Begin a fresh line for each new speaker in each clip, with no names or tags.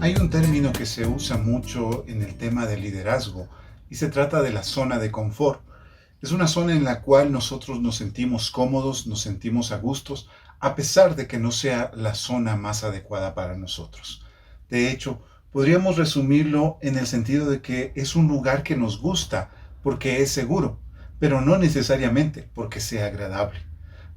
Hay un término que se usa mucho en el tema del liderazgo y se trata de la zona de confort. Es una zona en la cual nosotros nos sentimos cómodos, nos sentimos a gustos, a pesar de que no sea la zona más adecuada para nosotros. De hecho, podríamos resumirlo en el sentido de que es un lugar que nos gusta porque es seguro, pero no necesariamente porque sea agradable.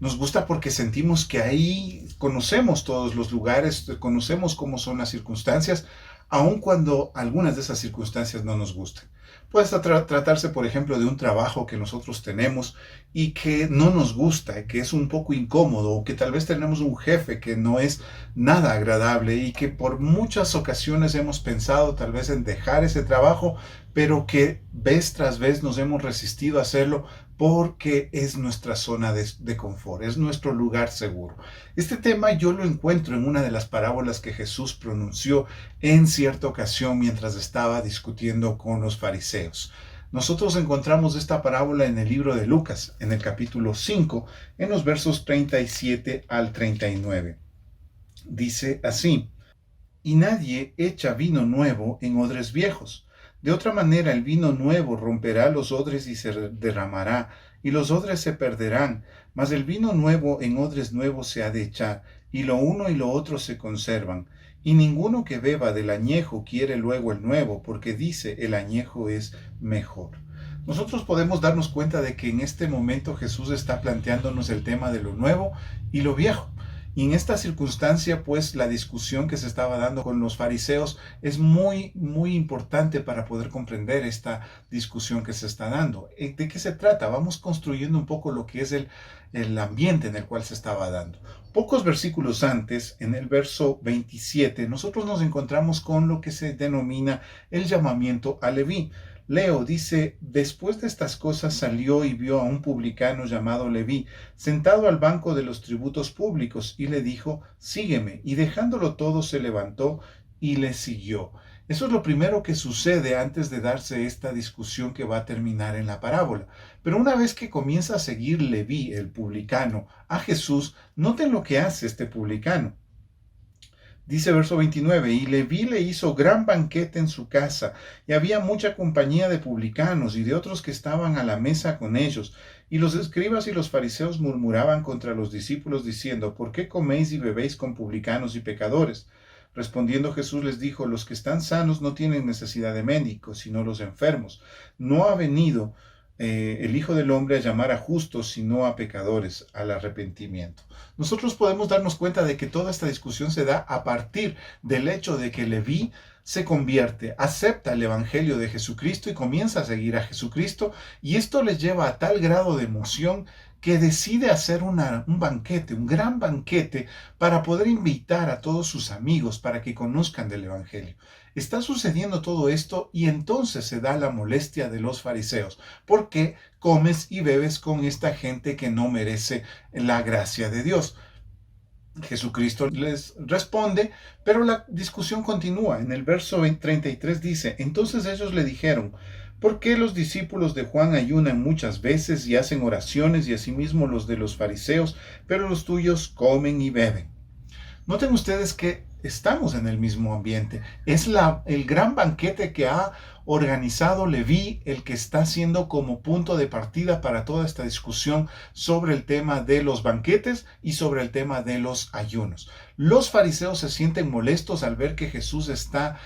Nos gusta porque sentimos que ahí conocemos todos los lugares, conocemos cómo son las circunstancias, aun cuando algunas de esas circunstancias no nos gusten. Puede tratarse, por ejemplo, de un trabajo que nosotros tenemos y que no nos gusta, que es un poco incómodo, o que tal vez tenemos un jefe que no es nada agradable y que por muchas ocasiones hemos pensado tal vez en dejar ese trabajo, pero que vez tras vez nos hemos resistido a hacerlo porque es nuestra zona de confort, es nuestro lugar seguro. Este tema yo lo encuentro en una de las parábolas que Jesús pronunció en cierta ocasión mientras estaba discutiendo con los fariseos. Nosotros encontramos esta parábola en el libro de Lucas, en el capítulo 5, en los versos 37 al 39. Dice así: y nadie echa vino nuevo en odres viejos. De otra manera el vino nuevo romperá los odres y se derramará, y los odres se perderán. Mas el vino nuevo en odres nuevos se ha de echar, y lo uno y lo otro se conservan. Y ninguno que beba del añejo quiere luego el nuevo, porque dice el añejo es mejor. Nosotros podemos darnos cuenta de que en este momento Jesús está planteándonos el tema de lo nuevo y lo viejo. Y en esta circunstancia, pues la discusión que se estaba dando con los fariseos es muy importante para poder comprender esta discusión que se está dando. ¿De qué se trata? Vamos construyendo un poco lo que es el ambiente en el cual se estaba dando. Pocos versículos antes, en el verso 27, nosotros nos encontramos con lo que se denomina el llamamiento a Leví. Leo dice: después de estas cosas salió y vio a un publicano llamado Leví sentado al banco de los tributos públicos y le dijo: sígueme. Y dejándolo todo se levantó y le siguió. Eso es lo primero que sucede antes de darse esta discusión que va a terminar en la parábola. Pero una vez que comienza a seguir Leví, el publicano, a Jesús, noten lo que hace este publicano. Dice verso 29, y Leví le hizo gran banquete en su casa, y había mucha compañía de publicanos y de otros que estaban a la mesa con ellos. Y los escribas y los fariseos murmuraban contra los discípulos, diciendo: ¿por qué coméis y bebéis con publicanos y pecadores? Respondiendo Jesús les dijo: los que están sanos no tienen necesidad de médicos, sino los enfermos. No ha venido el Hijo del Hombre a llamar a justos, sino a pecadores, al arrepentimiento. Nosotros podemos darnos cuenta de que toda esta discusión se da a partir del hecho de que Leví se convierte, acepta el Evangelio de Jesucristo y comienza a seguir a Jesucristo, y esto les lleva a tal grado de emoción que decide hacer un banquete, un gran banquete, para poder invitar a todos sus amigos para que conozcan del Evangelio. Está sucediendo todo esto y entonces se da la molestia de los fariseos. ¿Por qué comes y bebes con esta gente que no merece la gracia de Dios? Jesucristo les responde, pero la discusión continúa. En el verso 33 dice: entonces ellos le dijeron: ¿por qué los discípulos de Juan ayunan muchas veces y hacen oraciones, y asimismo los de los fariseos, pero los tuyos comen y beben? Noten ustedes que estamos en el mismo ambiente. Es el gran banquete que ha organizado Leví el que está siendo como punto de partida para toda esta discusión sobre el tema de los banquetes y sobre el tema de los ayunos. Los fariseos se sienten molestos al ver que Jesús está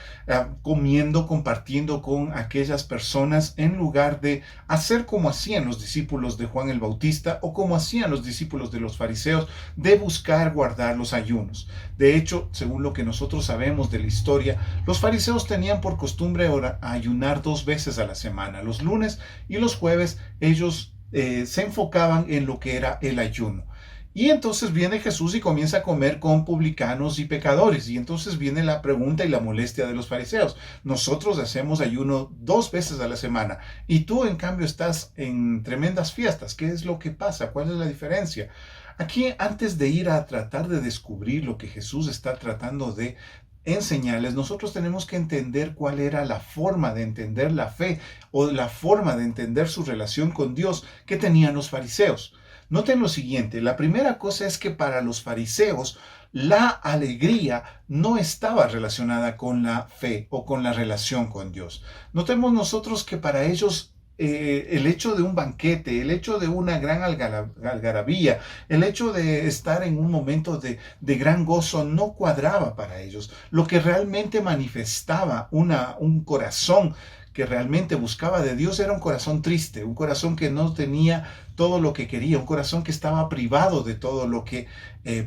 comiendo, compartiendo con aquellas personas, en lugar de hacer como hacían los discípulos de Juan el Bautista o como hacían los discípulos de los fariseos, de buscar guardar los ayunos. De hecho, según lo que nosotros sabemos de la historia, los fariseos tenían por costumbre ayunar 2 veces a la semana. Los lunes y los jueves ellos se enfocaban en lo que era el ayuno. Y entonces viene Jesús y comienza a comer con publicanos y pecadores. Y entonces viene la pregunta y la molestia de los fariseos. Nosotros hacemos ayuno 2 veces a la semana y tú en cambio estás en tremendas fiestas. ¿Qué es lo que pasa? ¿Cuál es la diferencia? Aquí, antes de ir a tratar de descubrir lo que Jesús está tratando de enseñarles, nosotros tenemos que entender cuál era la forma de entender la fe o la forma de entender su relación con Dios que tenían los fariseos. Noten lo siguiente, la primera cosa es que para los fariseos la alegría no estaba relacionada con la fe o con la relación con Dios. Notemos nosotros que para ellos el hecho de un banquete, el hecho de una gran algarabía, el hecho de estar en un momento de gran gozo no cuadraba para ellos. Lo que realmente manifestaba un corazón que realmente buscaba de Dios era un corazón triste, un corazón que no tenía todo lo que quería, un corazón que estaba privado de todo lo que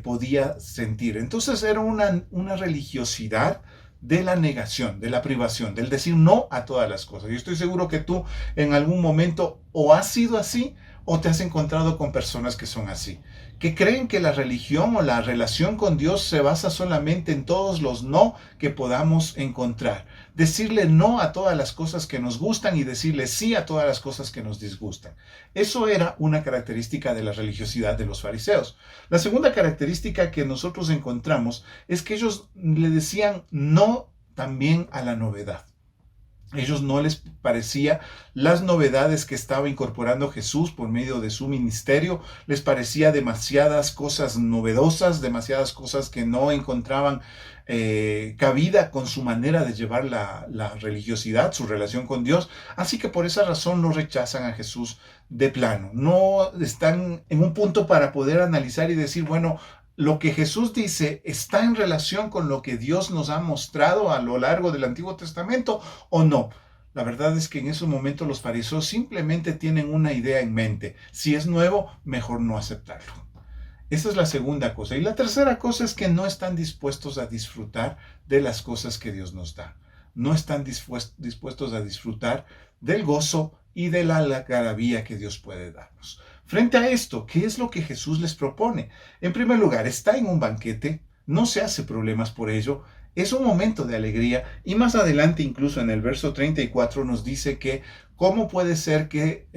podía sentir. Entonces era una religiosidad de la negación, de la privación, del decir no a todas las cosas. Yo estoy seguro que tú en algún momento o has sido así o te has encontrado con personas que son así, que creen que la religión o la relación con Dios se basa solamente en todos los no que podamos encontrar. Decirle no a todas las cosas que nos gustan y decirle sí a todas las cosas que nos disgustan. Eso era una característica de la religiosidad de los fariseos. La segunda característica que nosotros encontramos es que ellos le decían no también a la novedad. Ellos no les parecía las novedades que estaba incorporando Jesús por medio de su ministerio, les parecía demasiadas cosas novedosas, demasiadas cosas que no encontraban cabida con su manera de llevar la religiosidad, su relación con Dios. Así que por esa razón no rechazan a Jesús de plano. No están en un punto para poder analizar y decir, bueno, lo que Jesús dice está en relación con lo que Dios nos ha mostrado a lo largo del Antiguo Testamento o no. La verdad es que en esos momentos los fariseos simplemente tienen una idea en mente. Si es nuevo, mejor no aceptarlo. Esa es la segunda cosa. Y la tercera cosa es que no están dispuestos a disfrutar de las cosas que Dios nos da. No están dispuestos a disfrutar del gozo y de la algarabía que Dios puede darnos. Frente a esto, ¿qué es lo que Jesús les propone? En primer lugar, está en un banquete, no se hace problemas por ello, es un momento de alegría y más adelante incluso en el verso 34 nos dice que cómo puede ser que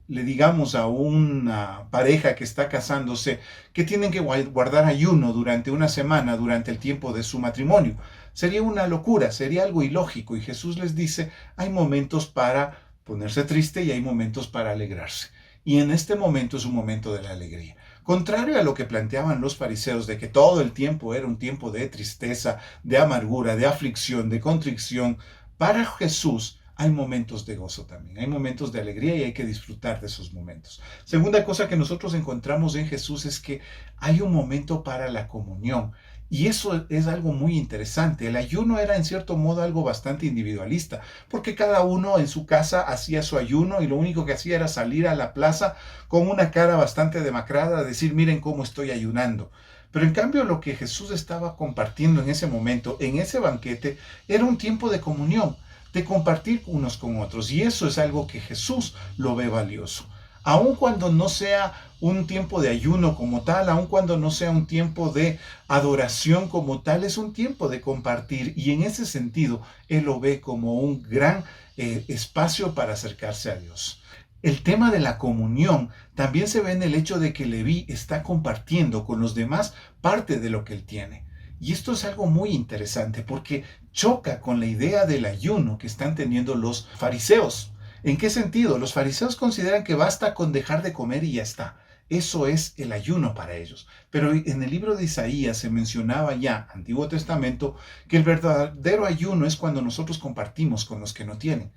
le digamos a una pareja que está casándose que tienen que guardar ayuno durante una semana durante el tiempo de su matrimonio. Sería una locura, sería algo ilógico y Jesús les dice, hay momentos para ponerse triste y hay momentos para alegrarse. Y en este momento es un momento de la alegría. Contrario a lo que planteaban los fariseos de que todo el tiempo era un tiempo de tristeza, de amargura, de aflicción, de contrición, para Jesús hay momentos de gozo también, hay momentos de alegría y hay que disfrutar de esos momentos. Segunda cosa que nosotros encontramos en Jesús es que hay un momento para la comunión. Y eso es algo muy interesante. El ayuno era en cierto modo algo bastante individualista, porque cada uno en su casa hacía su ayuno y lo único que hacía era salir a la plaza con una cara bastante demacrada, decir, miren cómo estoy ayunando. Pero en cambio lo que Jesús estaba compartiendo en ese momento, en ese banquete, era un tiempo de comunión, de compartir unos con otros. Y eso es algo que Jesús lo ve valioso. Aun cuando no sea un tiempo de ayuno como tal, aun cuando no sea un tiempo de adoración como tal, es un tiempo de compartir y en ese sentido Él lo ve como un gran espacio para acercarse a Dios. El tema de la comunión también se ve en el hecho de que Leví está compartiendo con los demás parte de lo que él tiene. Y esto es algo muy interesante porque choca con la idea del ayuno que están teniendo los fariseos. ¿En qué sentido? Los fariseos consideran que basta con dejar de comer y ya está. Eso es el ayuno para ellos. Pero en el libro de Isaías se mencionaba ya, Antiguo Testamento, que el verdadero ayuno es cuando nosotros compartimos con los que no tienen.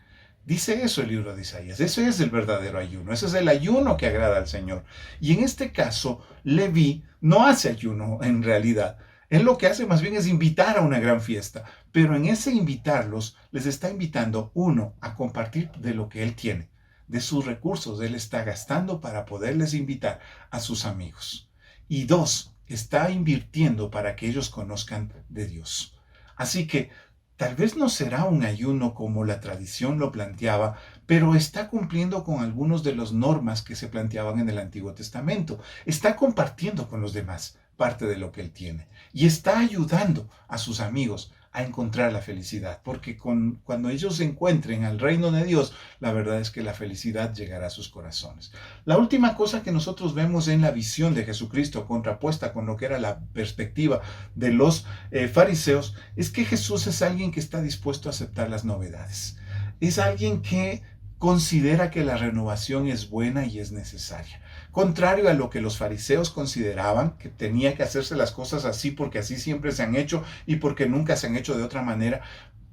Dice eso el libro de Isaías. Eso es el verdadero ayuno. Ese es el ayuno que agrada al Señor. Y en este caso, Leví no hace ayuno en realidad. Él lo que hace más bien es invitar a una gran fiesta, pero en ese invitarlos les está invitando, uno, a compartir de lo que él tiene, de sus recursos. Él está gastando para poderles invitar a sus amigos. Y dos, está invirtiendo para que ellos conozcan de Dios. Así que tal vez no será un ayuno como la tradición lo planteaba, pero está cumpliendo con algunos de las normas que se planteaban en el Antiguo Testamento. Está compartiendo con los demás parte de lo que él tiene y está ayudando a sus amigos a encontrar la felicidad, porque cuando ellos encuentren al reino de Dios, la verdad es que la felicidad llegará a sus corazones. La última cosa que nosotros vemos en la visión de Jesucristo, contrapuesta con lo que era la perspectiva de los fariseos, es que Jesús es alguien que está dispuesto a aceptar las novedades. Es alguien que considera que la renovación es buena y es necesaria. Contrario a lo que los fariseos consideraban, que tenía que hacerse las cosas así porque así siempre se han hecho y porque nunca se han hecho de otra manera,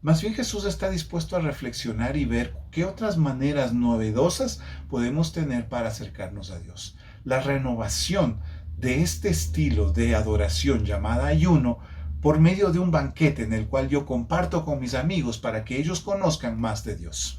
más bien Jesús está dispuesto a reflexionar y ver qué otras maneras novedosas podemos tener para acercarnos a Dios. La renovación de este estilo de adoración llamada ayuno por medio de un banquete en el cual yo comparto con mis amigos para que ellos conozcan más de Dios.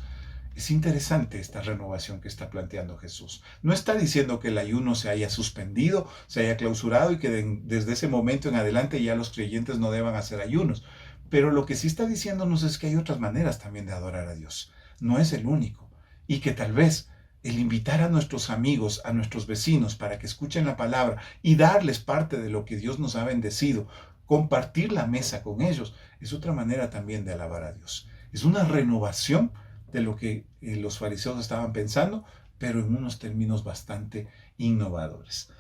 Es interesante esta renovación que está planteando Jesús. No está diciendo que el ayuno se haya suspendido, se haya clausurado y que desde ese momento en adelante ya los creyentes no deban hacer ayunos. Pero lo que sí está diciéndonos es que hay otras maneras también de adorar a Dios. No es el único. Y que tal vez el invitar a nuestros amigos, a nuestros vecinos para que escuchen la palabra y darles parte de lo que Dios nos ha bendecido, compartir la mesa con ellos, es otra manera también de alabar a Dios. Es una renovación de lo que los fariseos estaban pensando, pero en unos términos bastante innovadores.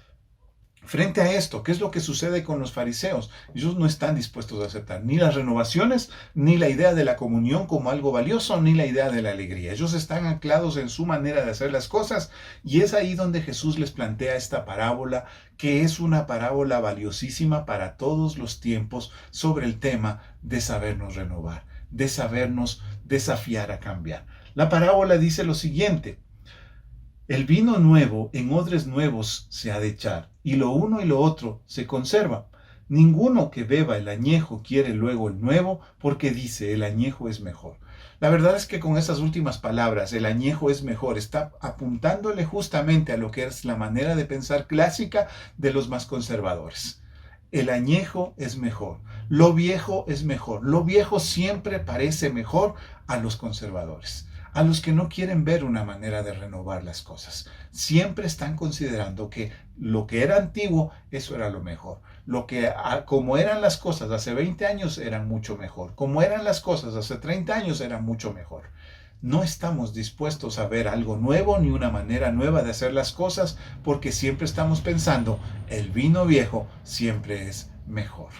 Frente a esto, ¿qué es lo que sucede con los fariseos? Ellos no están dispuestos a aceptar ni las renovaciones, ni la idea de la comunión como algo valioso, ni la idea de la alegría. Ellos están anclados en su manera de hacer las cosas y es ahí donde Jesús les plantea esta parábola, que es una parábola valiosísima para todos los tiempos sobre el tema de sabernos renovar, de sabernos desafiar a cambiar. La parábola dice lo siguiente: el vino nuevo en odres nuevos se ha de echar, y lo uno y lo otro se conserva. Ninguno que beba el añejo quiere luego el nuevo, porque dice, el añejo es mejor. La verdad es que con esas últimas palabras, el añejo es mejor, está apuntándole justamente a lo que es la manera de pensar clásica de los más conservadores. El añejo es mejor, lo viejo es mejor. Lo viejo siempre parece mejor a los conservadores, a los que no quieren ver una manera de renovar las cosas. Siempre están considerando que lo que era antiguo, eso era lo mejor. Como eran las cosas hace 20 años, eran mucho mejor. Como eran las cosas hace 30 años, eran mucho mejor. No estamos dispuestos a ver algo nuevo ni una manera nueva de hacer las cosas, porque siempre estamos pensando, el vino viejo siempre es mejor.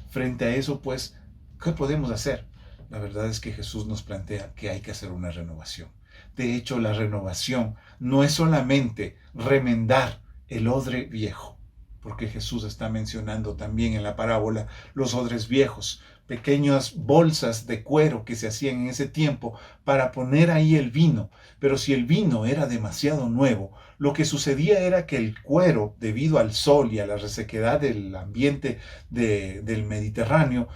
Frente a eso, pues, ¿qué podemos hacer? La verdad es que Jesús nos plantea que hay que hacer una renovación. De hecho, la renovación no es solamente remendar el odre viejo, porque Jesús está mencionando también en la parábola los odres viejos, pequeñas bolsas de cuero que se hacían en ese tiempo para poner ahí el vino. Pero si el vino era demasiado nuevo, lo que sucedía era que el cuero, debido al sol y a la resequedad del ambiente del Mediterráneo,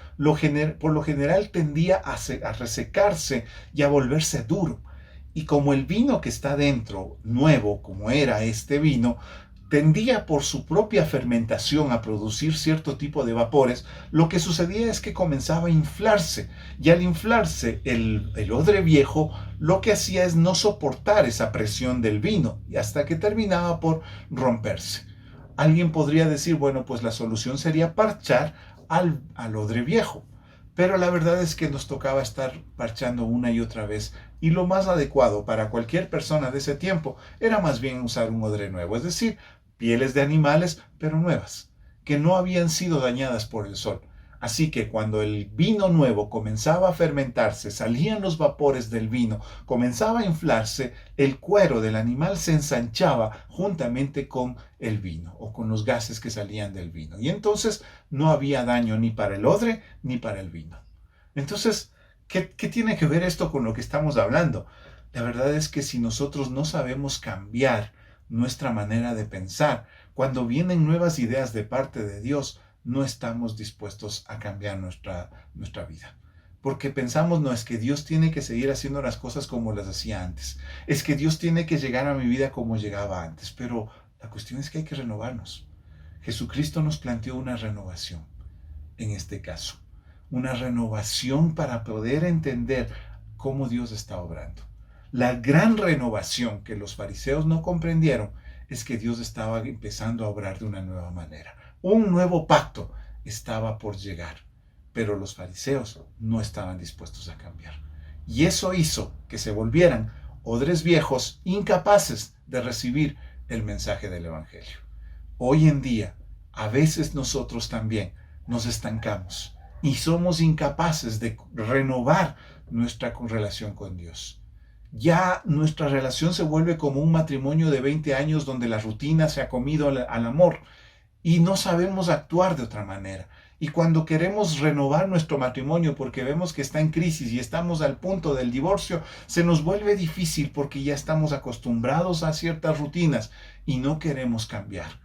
por lo general tendía a resecarse y a volverse duro. Y como el vino que está dentro, nuevo como era este vino, tendía por su propia fermentación a producir cierto tipo de vapores, lo que sucedía es que comenzaba a inflarse, y al inflarse el odre viejo lo que hacía es no soportar esa presión del vino, y hasta que terminaba por romperse. Alguien podría decir, bueno, pues la solución sería parchar al odre viejo, pero la verdad es que nos tocaba estar parchando una y otra vez, y lo más adecuado para cualquier persona de ese tiempo era más bien usar un odre nuevo, es decir, pieles de animales, pero nuevas, que no habían sido dañadas por el sol. Así que cuando el vino nuevo comenzaba a fermentarse, salían los vapores del vino, comenzaba a inflarse, el cuero del animal se ensanchaba juntamente con el vino o con los gases que salían del vino. Y entonces no había daño ni para el odre ni para el vino. Entonces, ¿qué tiene que ver esto con lo que estamos hablando? La verdad es que si nosotros no sabemos cambiar nuestra manera de pensar, cuando vienen nuevas ideas de parte de Dios, no estamos dispuestos a cambiar nuestra vida. Porque pensamos, no, es que Dios tiene que seguir haciendo las cosas como las hacía antes. Es que Dios tiene que llegar a mi vida como llegaba antes. Pero la cuestión es que hay que renovarnos. Jesucristo nos planteó una renovación, en este caso. Una renovación para poder entender cómo Dios está obrando. La gran renovación que los fariseos no comprendieron es que Dios estaba empezando a obrar de una nueva manera. Un nuevo pacto estaba por llegar, pero los fariseos no estaban dispuestos a cambiar. Y eso hizo que se volvieran odres viejos incapaces de recibir el mensaje del Evangelio. Hoy en día, a veces nosotros también nos estancamos y somos incapaces de renovar nuestra relación con Dios. Ya nuestra relación se vuelve como un matrimonio de 20 años donde la rutina se ha comido al amor y no sabemos actuar de otra manera. Y cuando queremos renovar nuestro matrimonio porque vemos que está en crisis y estamos al punto del divorcio, se nos vuelve difícil porque ya estamos acostumbrados a ciertas rutinas y no queremos cambiar.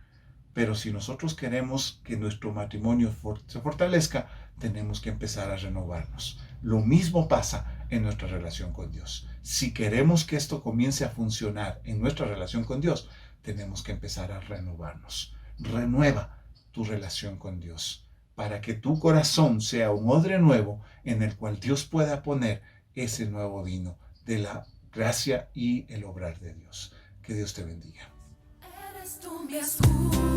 Pero si nosotros queremos que nuestro matrimonio se fortalezca, tenemos que empezar a renovarnos. Lo mismo pasa en nuestra relación con Dios. Si queremos que esto comience a funcionar en nuestra relación con Dios, tenemos que empezar a renovarnos. Renueva tu relación con Dios para que tu corazón sea un odre nuevo en el cual Dios pueda poner ese nuevo vino de la gracia y el obrar de Dios. Que Dios te bendiga. Eres tú mi escudo.